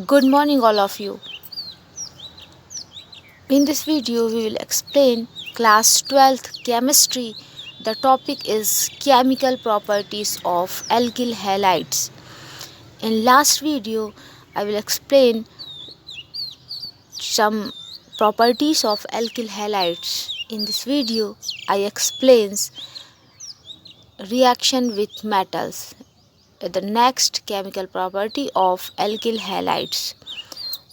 Good morning, all of you. In this video, we will explain class 12th chemistry. The topic is chemical properties of alkyl halides. In last video, I will explain some properties of alkyl halides. In this video, I explains reaction with metals. The next chemical property of alkyl halides.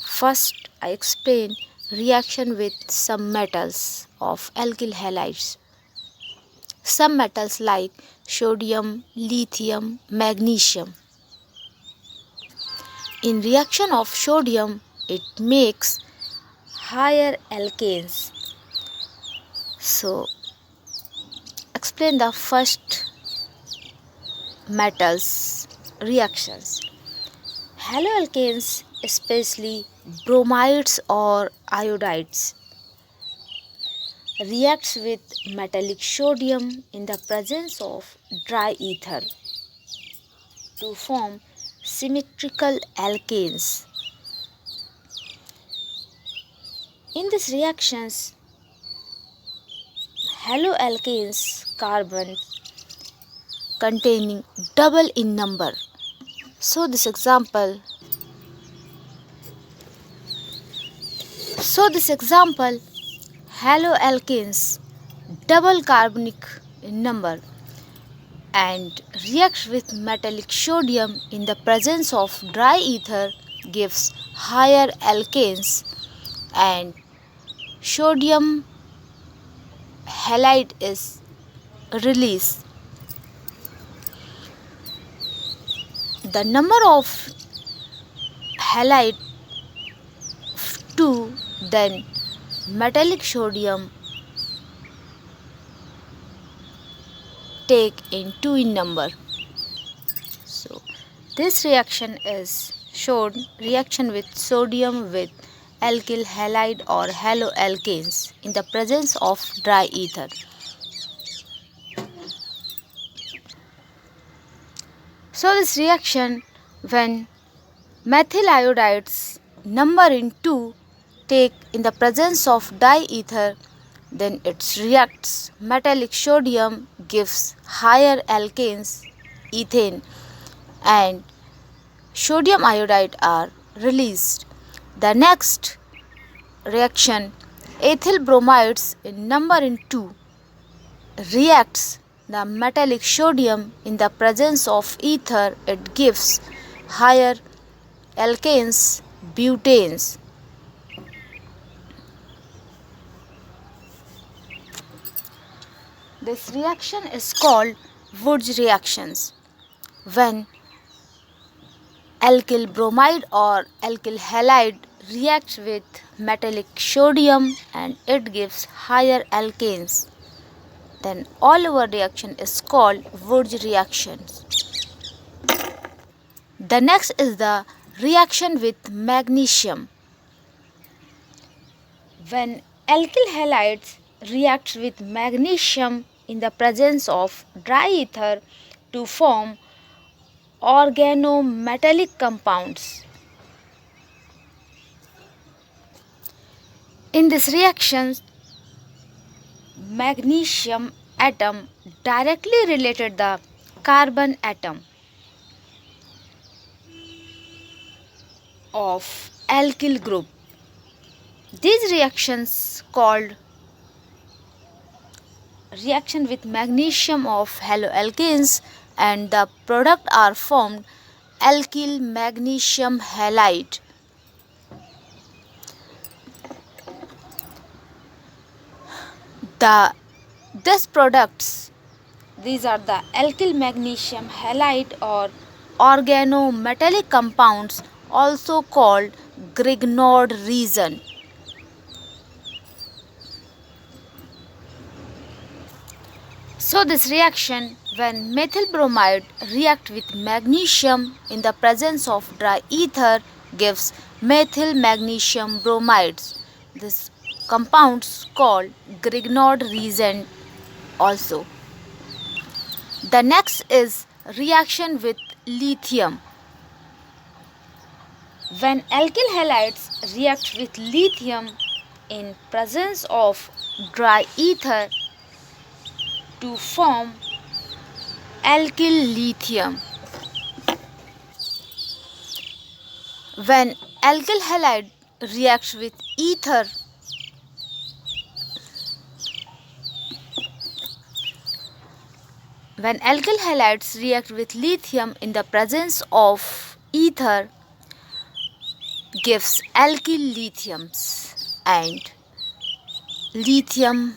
First, I explain reaction with some metals of alkyl halides. Some metals like sodium, lithium, magnesium. In reaction of sodium, it makes higher alkanes. So, explain the first metals reactions. HaloAlkanes, especially bromides or iodides, reacts with metallic sodium in the presence of dry ether to form symmetrical alkanes. In these reactions, haloalkanes carbons containing double in number. So this example haloalkanes double carbonic in number and reacts with metallic sodium in the presence of dry ether gives higher alkanes, and sodium halide is released. The number of halide 2, then metallic sodium take in 2 in number. So this reaction is shown reaction with sodium with alkyl halide or haloalkanes in the presence of dry ether. So this reaction, when methyl iodides number in 2 take in the presence of diether, then it reacts metallic sodium gives higher alkanes, ethane, and sodium iodide are released. The next reaction, ethyl bromides in number in 2 reacts the metallic sodium in the presence of ether, it gives higher alkanes, butanes. This reaction is called Wood's reactions. When alkyl bromide or alkyl halide reacts with metallic sodium and it gives higher alkanes, then all over reaction is called Wood's reactions. The next is the reaction with magnesium. When alkyl halides reacts with magnesium in the presence of dry ether to form organometallic compounds. In this reaction, magnesium atom directly related the carbon atom of alkyl group. These reactions called reaction with magnesium of haloalkanes, and the product are formed alkyl magnesium halide. These are the alkyl magnesium halide or organometallic compounds, also called Grignard resin. So this reaction, when methyl bromide react with magnesium in the presence of dry ether, gives methyl magnesium bromides. This compounds called Grignard resin also. The next is reaction with lithium. When alkyl halides react with lithium in presence of dry ether to form alkyl lithium. When alkyl halide reacts with ether, when alkyl halides react with lithium in the presence of ether, gives alkyl lithiums, and lithium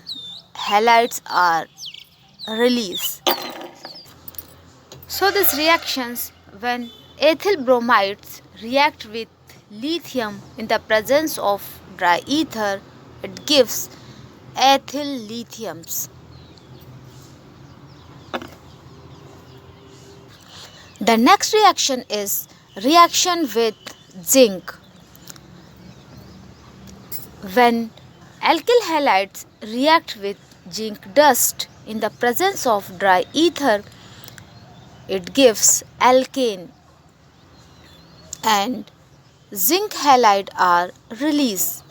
halides are released. So these reactions, when ethyl bromides react with lithium in the presence of dry ether, it gives ethyl lithiums. The next reaction is reaction with zinc. When alkyl halides react with zinc dust in the presence of dry ether, it gives alkane, and zinc halide are released.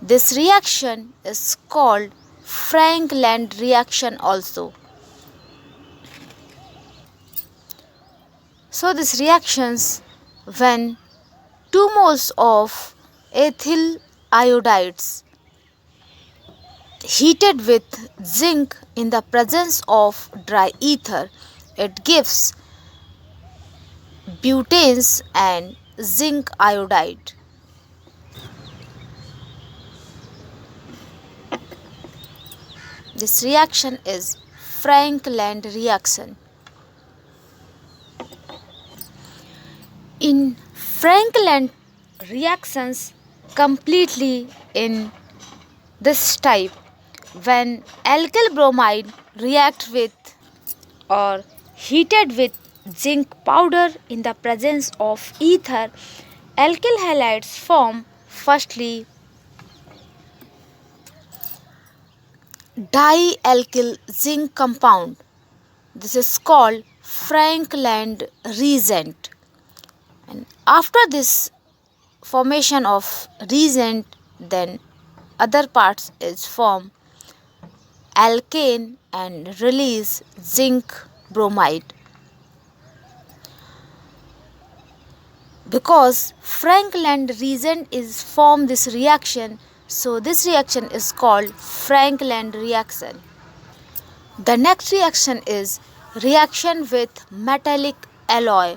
This reaction is called Frank-Land reaction also. So these reactions, when 2 moles of ethyl iodides heated with zinc in the presence of dry ether, it gives butanes and zinc iodide. This reaction is Frank-Land reaction. In Frank-Land reactions completely in this type, when alkyl bromide react with or heated with zinc powder in the presence of ether, alkyl halides form firstly dialkyl zinc compound. This is called Frank-Land reagent. And after this formation of reagent, then other parts is form alkane and release zinc bromide. Because Frank-Land reagent is form this reaction, so this reaction is called Frank-Land reaction. The next reaction is reaction with metallic alloy.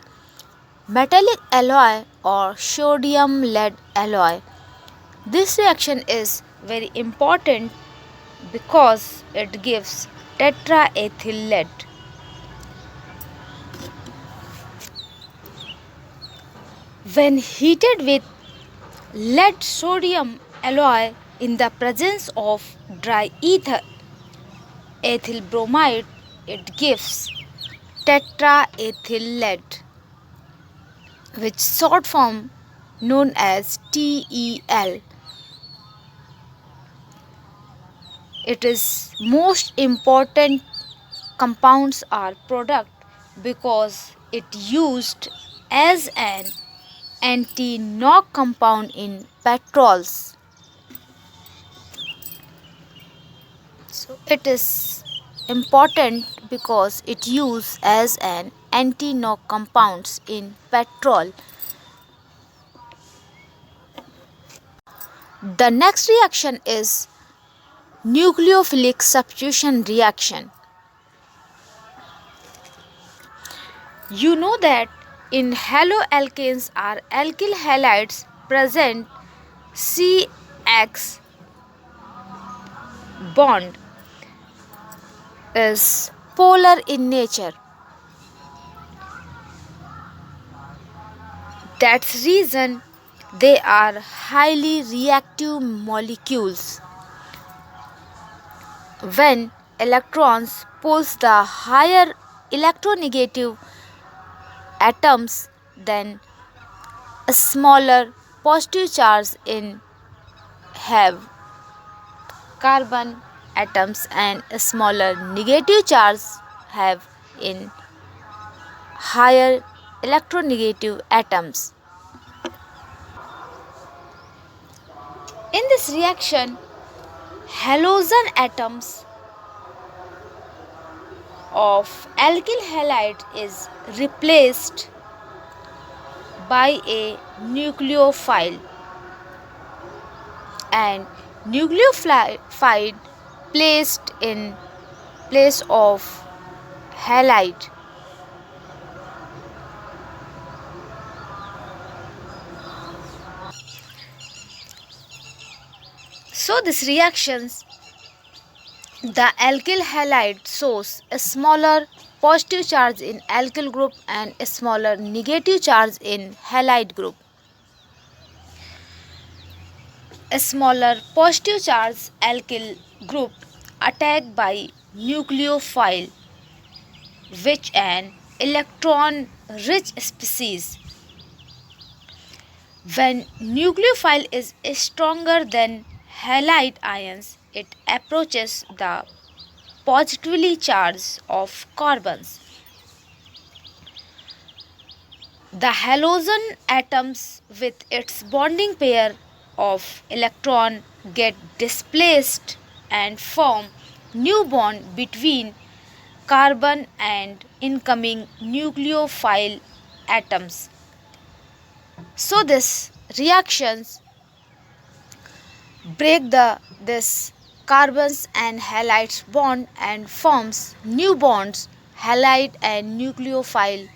Metallic alloy or sodium lead alloy. This reaction is very important because it gives tetraethyl lead. When heated with lead sodium alloy in the presence of dry ether ethyl bromide, it gives tetraethyl lead, which short form known as TEL. It is most important compounds are product because it used as an anti-knock compound in petrols. So it is important because it used as an anti-knock compounds in petrol. The next reaction is nucleophilic substitution reaction. You know that in haloalkanes are alkyl halides present CX bond is polar in nature. That's reason they are highly reactive molecules. When electrons pulls the higher electronegative atoms, then a smaller positive charge in have carbon atoms and a smaller negative charge have in higher electronegative atoms. In this reaction, halogen atoms of alkyl halide is replaced by a nucleophile, and nucleophile placed in place of halide. So this reactions, the alkyl halide shows a smaller positive charge in alkyl group and a smaller negative charge in halide group. A smaller positive charge alkyl group attacked by nucleophile, which an electron rich species. When nucleophile is stronger than halide ions, it approaches the positively charged of carbons. The halogen atoms with its bonding pair of electron get displaced and form new bond between carbon and incoming nucleophile atoms. So this reactions break this carbons and halides bond and forms new bonds halide and nucleophile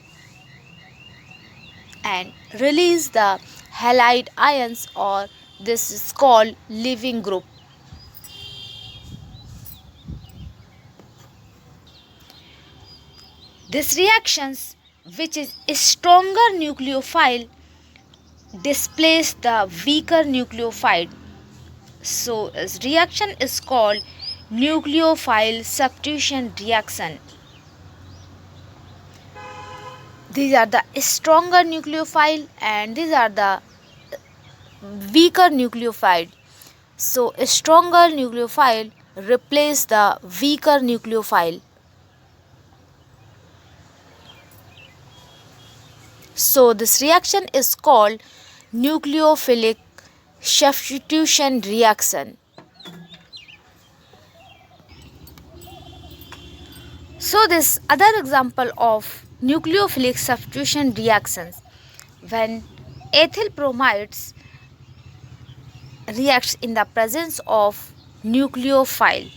and release the halide ions, or this is called leaving group. This reactions, which is a stronger nucleophile, displace the weaker nucleophile. So this reaction is called nucleophile substitution reaction. These are the stronger nucleophile and these are the weaker nucleophile. So a stronger nucleophile replace the weaker nucleophile. So this reaction is called nucleophilic substitution reaction. So this other example of nucleophilic substitution reactions, when ethyl bromides reacts in the presence of nucleophile.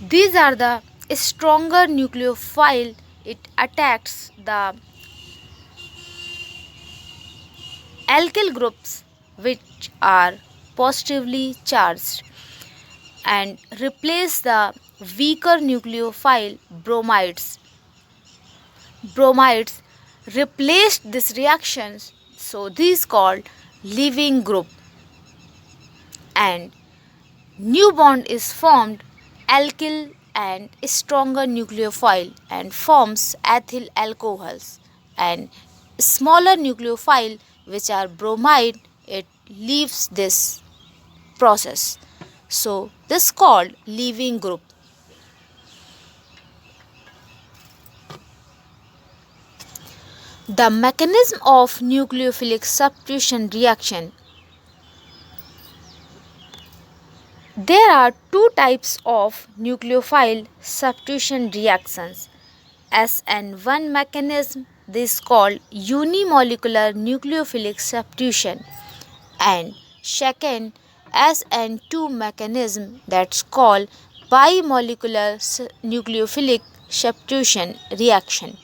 These are the stronger nucleophile, it attacks the alkyl groups which are positively charged and replace the weaker nucleophile bromides. Bromides replaced these reactions, so these called leaving group, and new bond is formed alkyl and stronger nucleophile and forms ethyl alcohols, and smaller nucleophile which are bromide, it leaves this process. So this called leaving group. The mechanism of nucleophilic substitution reaction. There are two types of nucleophile substitution reactions. SN1 mechanism, this is called unimolecular nucleophilic substitution, and second SN2 mechanism, that's called bimolecular nucleophilic substitution reaction.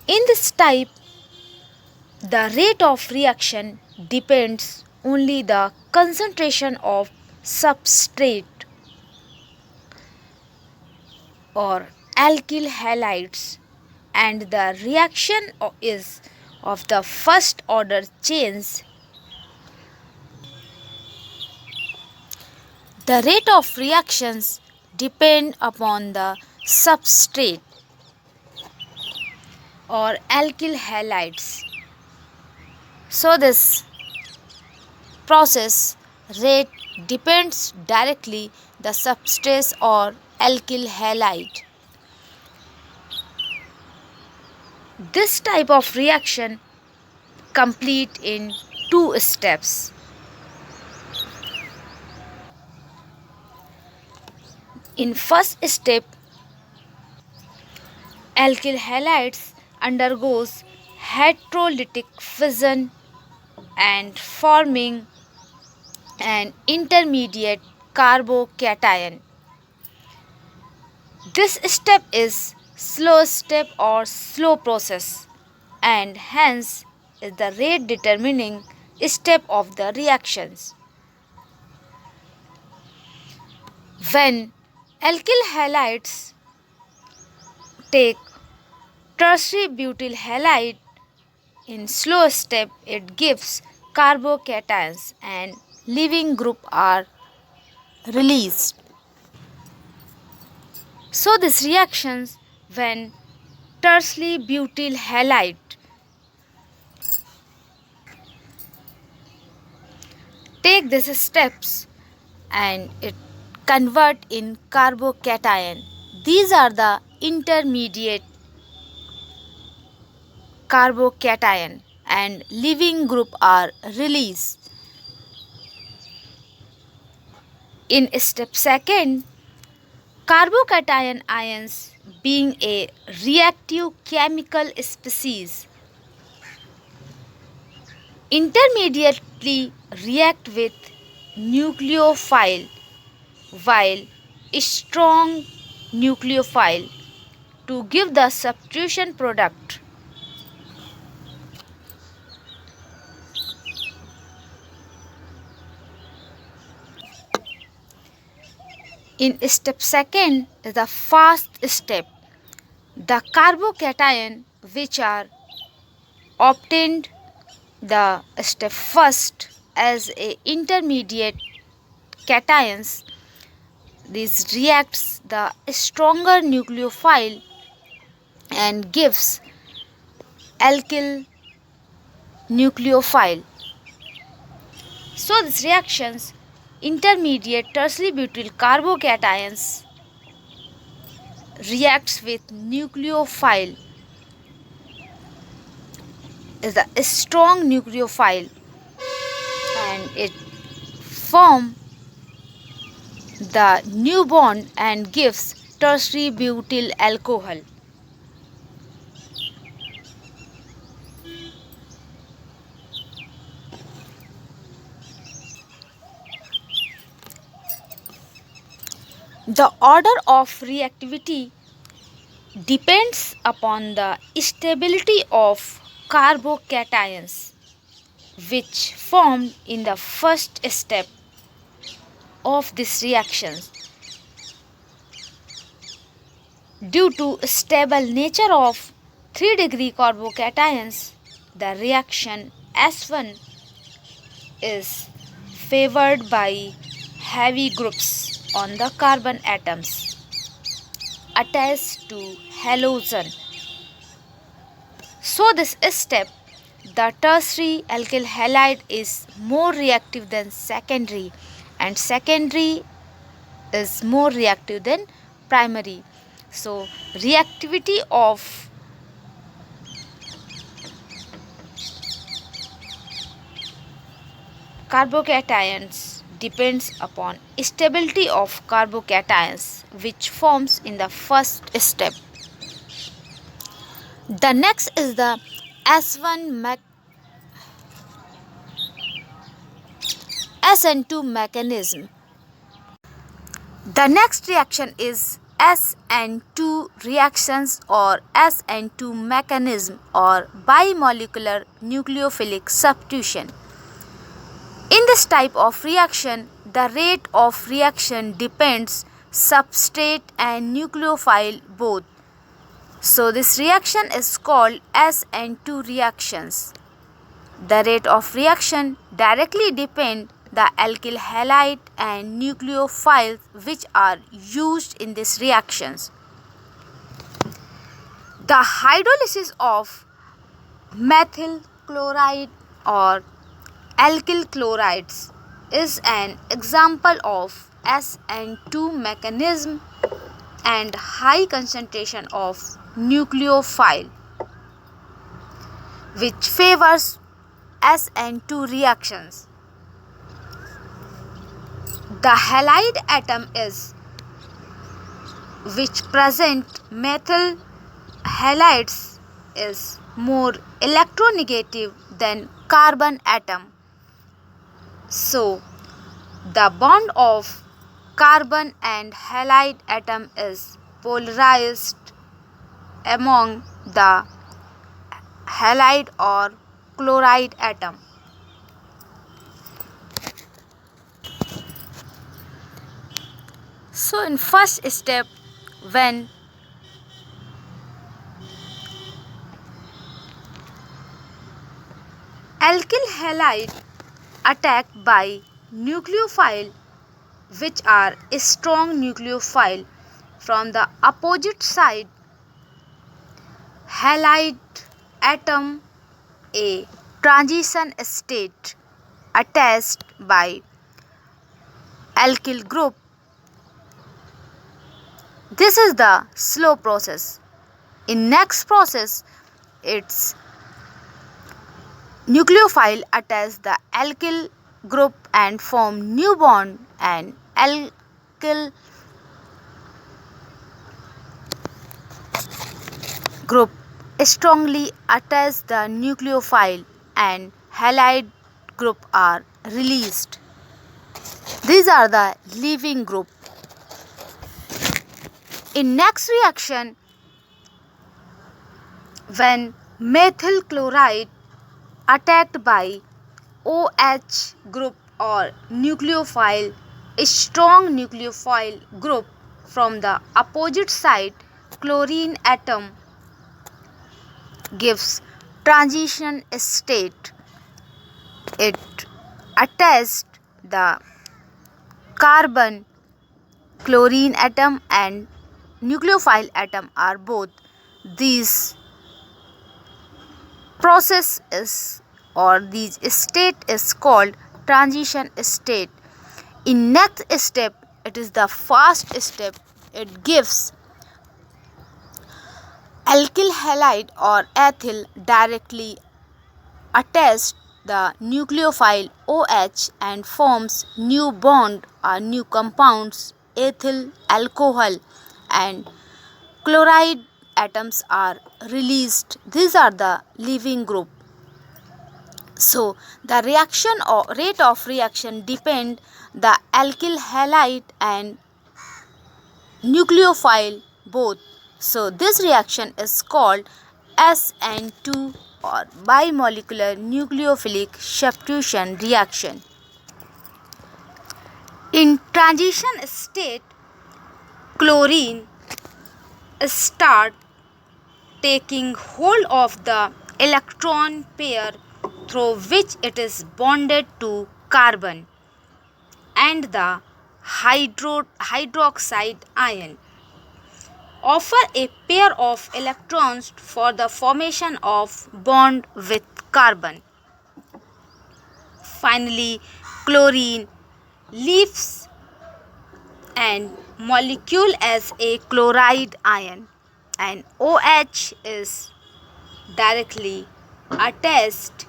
In this type, the rate of reaction depends only the concentration of substrate or alkyl halides, and the reaction is of the first order chains. The rate of reactions depend upon the substrate or alkyl halides. So this process rate depends directly the substrate or alkyl halide. This type of reaction complete in two steps. In first step, alkyl halides undergoes heterolytic fission and forming an intermediate carbocation. This step is slow step or slow process and hence is the rate determining step of the reactions. When alkyl halides take tertiary butyl halide in slow step, it gives carbocations and leaving group are released. So these reactions when tertiary butyl halide take these steps and it convert in carbocation. These are the intermediate carbocation and leaving group are released. In step second, carbocation ions being a reactive chemical species intermediately react with nucleophile while strong nucleophile to give the substitution product. In step second is the fast step. The carbocation which are obtained the step first as a intermediate cations, this reacts the stronger nucleophile and gives alkyl nucleophile. So these reactions intermediate tertiary butyl carbocations reacts with nucleophile is a strong nucleophile and it form the new bond and gives tertiary butyl alcohol. The order of reactivity depends upon the stability of carbocations which formed in the first step of this reaction. Due to stable nature of 3-degree carbocations, the reaction S1 is favored by heavy groups on the carbon atoms attached to halogen. So this step, the tertiary alkyl halide is more reactive than secondary and secondary is more reactive than primary. So reactivity of carbocations depends upon stability of carbocations which forms in the first step. The next is the SN2 mechanism. The next reaction is SN2 reactions or SN2 mechanism or bimolecular nucleophilic substitution. In this type of reaction, the rate of reaction depends substrate and nucleophile both. So this reaction is called SN2 reactions. The rate of reaction directly depends the alkyl halide and nucleophiles which are used in these reactions. The hydrolysis of methyl chloride or alkyl chlorides is an example of SN2 mechanism and high concentration of nucleophile. which favors SN2 reactions. The halide atom is which present methyl halides is more electronegative than carbon atom. So, the bond of carbon and halide atom is polarized among the halide or chloride atom. So in first step, when alkyl halide attacked by nucleophile which are strong nucleophile from the opposite side, halide atom a transition state attached by alkyl group. This is the slow process. In next process, its nucleophile attach the alkyl group and form new bond, and alkyl group strongly attach the nucleophile and halide group are released. These are the leaving group. In next reaction, when methyl chloride attacked by OH group or nucleophile, a strong nucleophile group from the opposite side, chlorine atom gives transition state. It attached the carbon, chlorine atom and nucleophile atom are both. These process is or these state is called transition state. In next step, it is the first step. It gives alkyl halide or ethyl directly attached the nucleophile OH and forms new bond or new compounds, ethyl alcohol and chloride atoms are released. These are the leaving group. So the reaction or rate of reaction depend the alkyl halide and nucleophile both. So this reaction is called SN2 or bimolecular nucleophilic substitution reaction. In transition state, chlorine start taking hold of the electron pair through which it is bonded to carbon and the hydroxide ion offer a pair of electrons for the formation of bond with carbon. Finally, chlorine leaves an molecule as a chloride ion and OH is directly attached,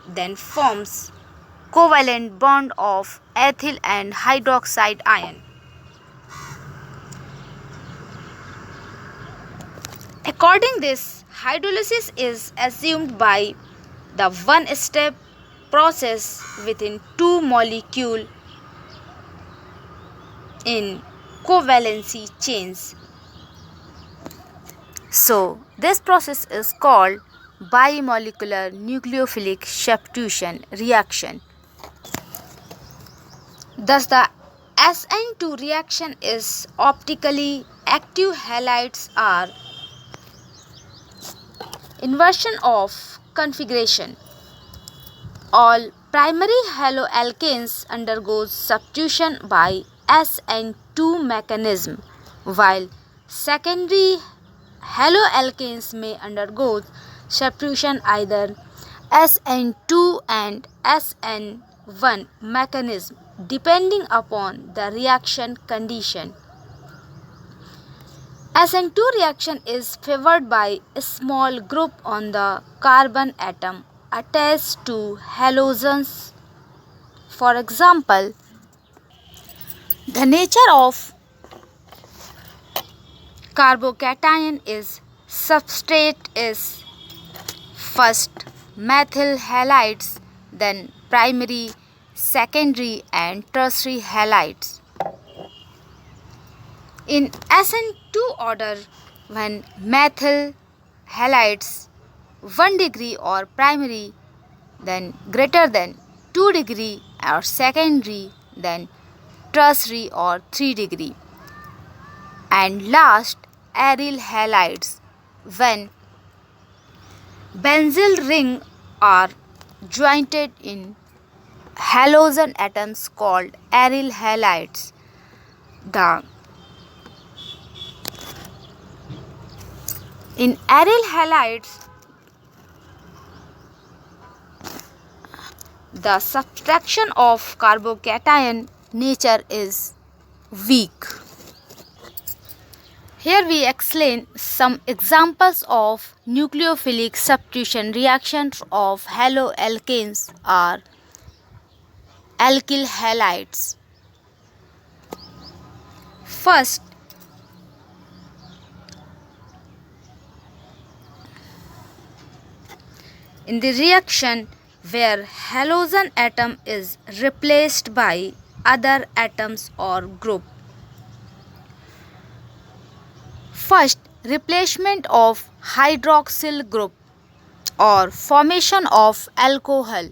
then forms covalent bond of ethyl and hydroxide ion. According this, hydrolysis is assumed by the one-step process within two molecules in covalency chains. So, this process is called bimolecular nucleophilic substitution reaction. Thus, the SN2 reaction is optically active. Halides are inversion of configuration. All primary haloalkanes undergoes substitution by SN2 mechanism, while secondary haloalkanes may undergo substitution either SN2 and SN1 mechanism depending upon the reaction condition. SN2 reaction is favored by a small group on the carbon atom attached to halogens. For example, the nature of carbocation is substrate is first methyl halides, then primary, secondary and tertiary halides. In SN2 order, when methyl halides 1 degree or primary, then greater than 2 degree or secondary, then tertiary or 3 degree. And last, aryl halides when benzyl ring are jointed in halogen atoms called aryl halides. The In aryl halides, the subtraction of carbocation nature is weak. Here we explain some examples of nucleophilic substitution reactions of haloalkanes or alkyl halides. First, in the reaction where halogen atom is replaced by other atoms or group. First, replacement of hydroxyl group or formation of alcohol.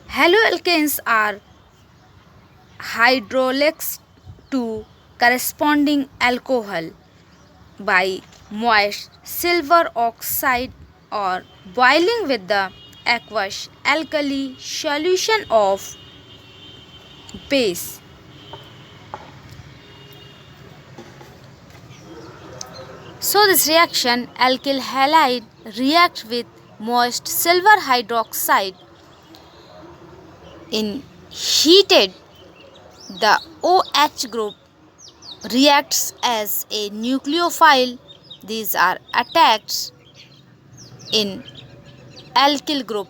Haloalkanes are hydrolyzed to corresponding alcohol by moist silver oxide or boiling with the aqueous alkali solution of base. So this reaction alkyl halide reacts with moist silver hydroxide. In heated, the OH group reacts as a nucleophile. These are attacked in alkyl group.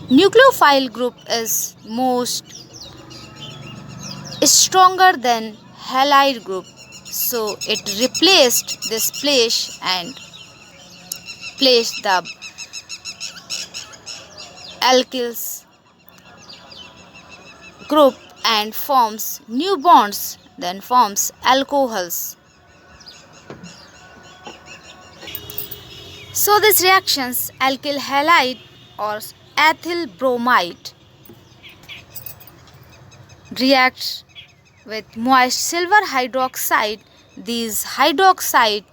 Nucleophile group is most stronger than halide group. So it replaced this place and placed the alkyls group and forms new bonds, then forms alcohols. So these reactions alkyl halide or ethyl bromide reacts with moist silver hydroxide. These hydroxide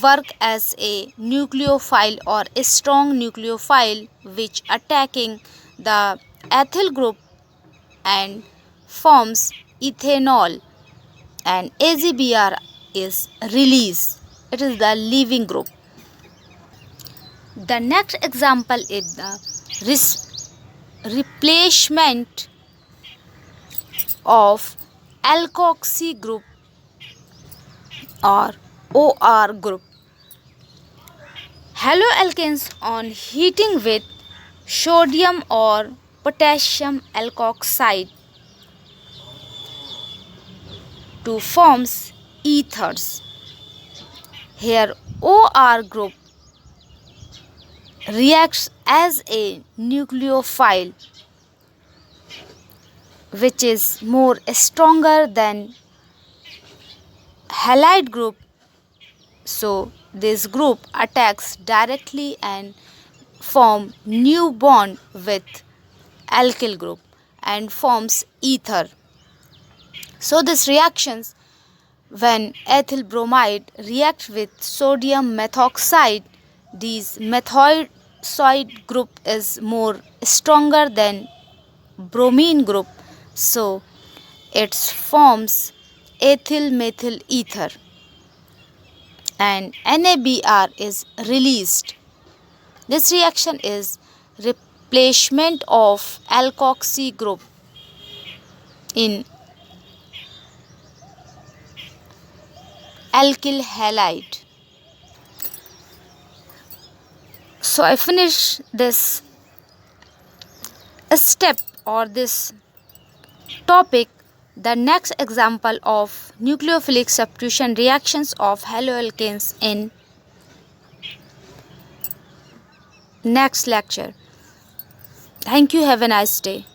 work as a nucleophile or a strong nucleophile which attacking the ethyl group and forms ethanol, and AgBr is released. It is the leaving group. The next example is the replacement of alkoxy group or OR group. Haloalkanes on heating with sodium or potassium alkoxide to forms ethers. Here OR group reacts as a nucleophile which is more stronger than halide group. So this group attacks directly and form new bond with alkyl group and forms ether. So these reactions when ethyl bromide reacts with sodium methoxide, this methoxide group is more stronger than bromine group. So it forms ethyl methyl ether and NaBr is released. This reaction is replacement of alkoxy group in alkyl halide. So I finish this step or this topic. The next example of nucleophilic substitution reactions of haloalkanes in next lecture. Thank you. Have a nice day.